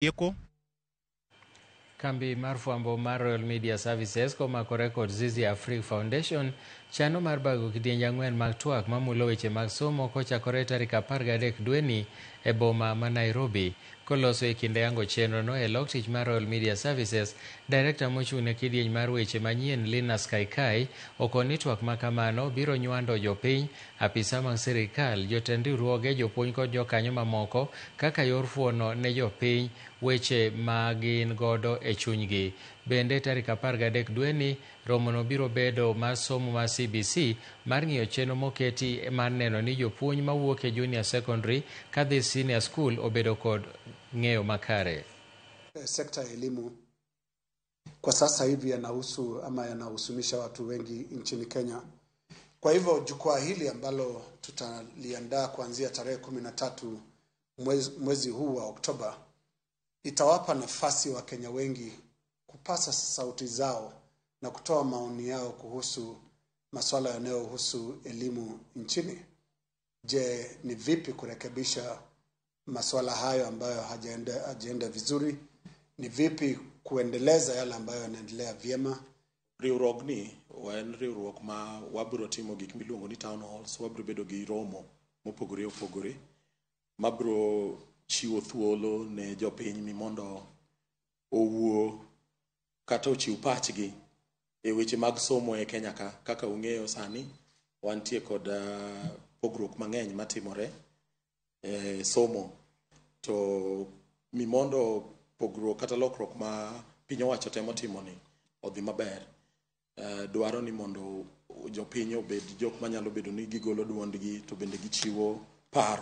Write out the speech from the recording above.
Yeko. Kambi mar fwambo mar Royal Media Services komakore kod Zizi Afrique Foundation chano mar bago kidienje 4 mag twak mamulo weche mag somo kochakore tarik 13 dweni e boma ma Nairobi. Koloso e kinde yango chenrono e lok tich mar Royal Media Services, Director mochung' ne kidieny mar weche manyien Linus Kaikai okoni twak makamano biro nywando jopiny, apisa mag sirikal, jotend riwruoge, jopuonj kod jokanyo mamoko kaka yor fuono ne jopiny weche ma gin godo e chunygi. Bende tarik 13 dweni romono biro bedo mar somo mar CBC mar ng'iyo chenro moketi mar neno ni jopuonj mawuok e junior secondary kadhi senior school obedo kod ng'eyo makare. Sekta ya elimu kwa sasa hivi yanahusunisha watu wengi nchini Kenya. Kwa hivyo jukwaa hili ambalo tutaliandaa kuanzia tarehe 13 mwezi huu wa Oktoba itawapa nafasi wa Kenya wengi kupasa sauti zao na kutoa maoni yao kuhusu masuala yanayohusu elimu nchini. Je, ni vipi kurekebisha masuala hayo ambayo hajaenda vizuri? Ni vipi kuendeleza yale ambayo yanaendelea vyema? Riwruogni wan riwruok ma wabiro timo gik miluongo ni town halls, wabiro bedo gi romo mopogore opogore mabiro chiwo thuolo ne jopiny mi mondo owuo kata ochiw pachgi e weche mag somo e Kenya ka. Kaka ung'eyo sani wantie kod pogruok mang'eny matimore somo, to mi mondo pogruok kata lokruok ma piny owacho temo timo ni odhi maber, dwaro ni mondo jopiny obed jok manyalo bedo ni gigolo duondgi to bende gichiwo paro